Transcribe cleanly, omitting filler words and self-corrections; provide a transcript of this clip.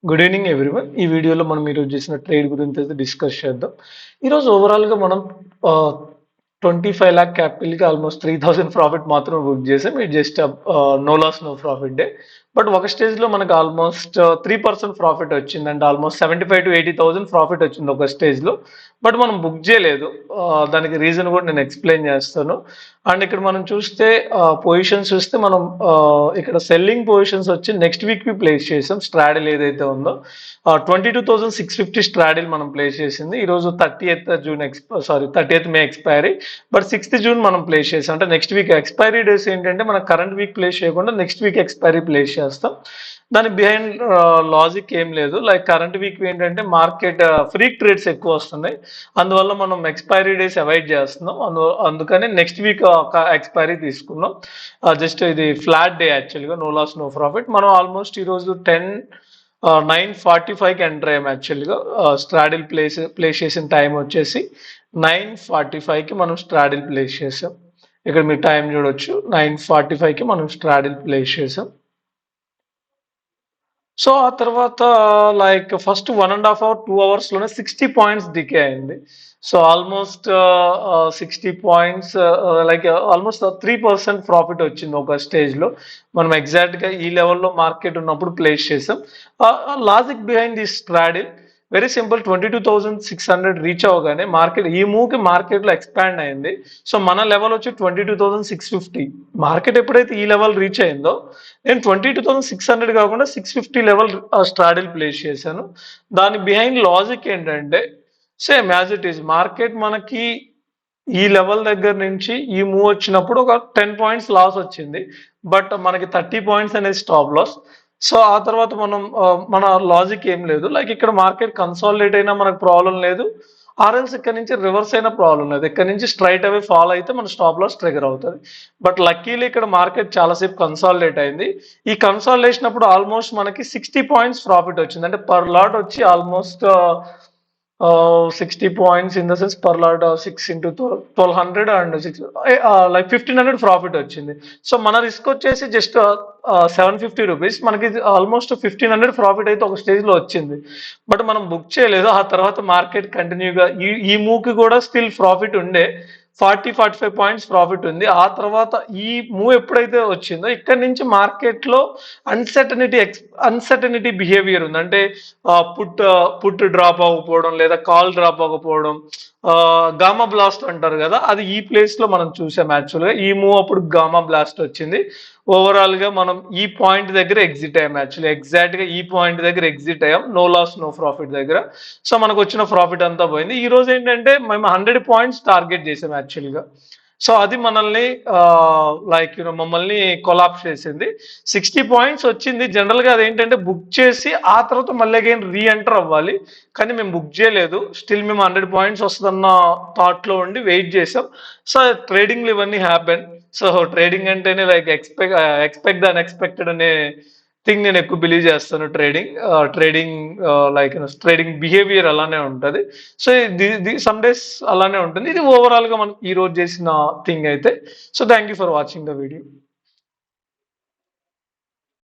Good evening everyone. ఈ వీడియోలో మనం ఈరోజు చేసిన ట్రేడ్ గురించి అయితే డిస్కస్ చేద్దాం. ఈరోజు ఓవరాల్గా మనం 25 lakh క్యాపిటల్కి ఆల్మోస్ట్ 3000 ప్రాఫిట్ మాత్రం బుక్ చేసాం. It just no loss no profit day. But ఒక స్టేజ్లో మనకు ఆల్మోస్ట్ 3% ప్రాఫిట్ వచ్చింది. అంటే ఆల్మోస్ట్ 75 to 80,000 ప్రాఫిట్ వచ్చింది ఒక స్టేజ్లో. బట్ మనం బుక్ చేయలేదు. దానికి రీజన్ కూడా నేను ఎక్స్ప్లెయిన్ చేస్తాను. అండ్ ఇక్కడ మనం చూస్తే పొజిషన్స్ చూస్తే మనం ఇక్కడ సెల్లింగ్ పొజిషన్స్ వచ్చి నెక్స్ట్ వీక్ ప్లేస్ చేసాం. స్ట్రాడిల్ ఏదైతే ఉందో 22,650 స్ట్రాడిల్ మనం ప్లేస్ చేసింది. ఈరోజు 30th May expiry. But 6th June మనం ప్లేస్ చేసాం. అంటే నెక్స్ట్ వీక్ ఎక్స్పైరీ డేస్ ఏంటంటే మనం కరెంట్ వీక్ ప్లేస్ చేయకుండా నెక్స్ట్ వీక్ ఎక్స్పైరీ ప్లేస్ చేస్తాం. దాని బిహైండ్ లాజిక్ ఏం లేదు. లైక్ కరెంట్ వీక్ ఏంటంటే మార్కెట్ ఫ్రీక్ ట్రేడ్స్ ఎక్కువ వస్తున్నాయి. అందువల్ల మనం ఎక్స్పైరీ డేస్ అవాయిడ్ చేస్తున్నాం. అందుకని నెక్స్ట్ వీక్ ఎక్స్పైరీ తీసుకున్నాం. జస్ట్ ఇది ఫ్లాట్ డే యాక్చువల్గా, నో లాస్ నో ప్రాఫిట్. మనం ఆల్మోస్ట్ ఈరోజు 9:45కి ఎంటర్ అయ్యాం. యాక్చువల్గా స్ట్రాడిల్ ప్లేస్ చేసిన టైం వచ్చేసి 9:45కి మనం స్ట్రాడిల్ ప్లేస్ చేసాం. ఇక్కడ మీరు టైం చూడొచ్చు, 9:45కి మనం స్ట్రాడిల్ ప్లేస్ చేసాం. సో ఆ తర్వాత లైక్ ఫస్ట్ 1.5 hour 2 hours-లోనే 60 పాయింట్స్ డికే అయింది. So almost 60 points like almost 3% profit వచ్చింది ఒక స్టేజ్లో. మనం ఎగ్జాక్ట్గా ఈ లెవెల్లో మార్కెట్ ఉన్నప్పుడు ప్లేస్ చేసాం. Logic behind this straddle very simple. 22,600 reach అవగానే మార్కెట్ ఈ మూవ్కి మార్కెట్లో ఎక్స్పాండ్ అయింది. సో మన లెవెల్ వచ్చి 22,650. మార్కెట్ ఎప్పుడైతే ఈ లెవెల్ రీచ్ అయిందో నేను 22,600 కాకుండా 650 లెవెల్ స్ట్రాడిల్ ప్లేస్ చేశాను. దాని బిహైండ్ లాజిక్ ఏంటంటే same as it is. Market మనకి ఈ లెవెల్ దగ్గర నుంచి ఈ మూవ్ వచ్చినప్పుడు ఒక 10 పాయింట్స్ లాస్ వచ్చింది. బట్ మనకి 30 పాయింట్స్ అనేది స్టాప్ లాస్. సో ఆ తర్వాత మనం మన లాజిక్ ఏం లేదు. లైక్ ఇక్కడ మార్కెట్ కన్సాలిడేట్ అయినా మనకు ప్రాబ్లం లేదు. ఆర్ఎల్స్ ఇక్కడ నుంచి రివర్స్ అయినా ప్రాబ్లం లేదు. ఇక్కడ నుంచి స్ట్రైట్ అవే ఫాల్ అయితే మన స్టాప్ లాస్ ట్రిగర్ అవుతుంది. బట్ లక్కీలీ ఇక్కడ మార్కెట్ చాలాసేపు కన్సాలిడేట్ అయింది. ఈ కన్సాలిడేషన్ అప్పుడు ఆల్మోస్ట్ మనకి 60 పాయింట్స్ ప్రాఫిట్ వచ్చింది. అంటే పర్ లాట్ వచ్చి almost 60 points in the sense per lot 6 into 1200 and 6 like 1500 profit వచ్చింది. సో మన రిస్క్ వచ్చేసి జస్ట్ 750 రూపీస్. మనకి ఆల్మోస్ట్ 1500 ప్రాఫిట్ అయితే ఒక స్టేజ్లో వచ్చింది. బట్ మనం బుక్ చేయలేదు. ఆ తర్వాత మార్కెట్ కంటిన్యూగా ఈ మూవ్కి కూడా స్టిల్ ప్రాఫిట్ ఉండే 40-45 పాయింట్స్ ప్రాఫిట్ ఉంది. ఆ తర్వాత ఈ మూవ్ ఎప్పుడైతే వచ్చిందో ఇక్కడ నుంచి మార్కెట్లో అన్సర్టనిటీ బిహేవియర్ ఉంది. అంటే పుట్ డ్రాప్ అవ్వకపోవడం లేదా కాల్ డ్రాప్ అవ్వకపోవడం, గామా బ్లాస్ట్ అంటారు కదా, అది ఈ ప్లేస్లో మనం చూసాం. యాక్చువల్గా ఈ మూవ్ అప్పుడు గామా బ్లాస్ట్ వచ్చింది. ఓవరాల్గా మనం ఈ పాయింట్ దగ్గర ఎగ్జిట్ అయ్యాం. యాక్చువల్లీ ఎగ్జాక్ట్గా ఈ పాయింట్ దగ్గర ఎగ్జిట్ అయ్యాం, నో లాస్ నో ప్రాఫిట్ దగ్గర. సో మనకు వచ్చిన ప్రాఫిట్ అంతా పోయింది. ఈ రోజు ఏంటంటే మేము 100 పాయింట్స్ టార్గెట్ చేసాం యాక్చువల్గా. సో అది మనల్ని మమ్మల్ని కొలాప్స్ చేసింది. 60 పాయింట్స్ వచ్చింది. జనరల్గా అదేంటంటే బుక్ చేసి ఆ తర్వాత మళ్ళీ అగైన్ రీఎంటర్ అవ్వాలి. కానీ మేము బుక్ చేయలేదు. స్టిల్ మేము 100 పాయింట్స్ వస్తుందన్న థాట్లో ఉండి వెయిట్ చేసాం. సో ట్రేడింగ్లు ఇవన్నీ హ్యాపెన్. సో ట్రేడింగ్ అంటేనే లైక్ ఎక్స్పెక్ట్ ద అన్ఎక్స్పెక్టెడ్ అనే థింగ్ నేను ఎక్కువ బిలీవ్ చేస్తాను. ట్రేడింగ్ బిహేవియర్ అలానే ఉంటుంది. సో సమ్ డేస్ అలానే ఉంటుంది. ఇది ఓవరాల్గా మనం ఈ రోజు చేసిన థింగ్ అయితే. So thank you for watching the video.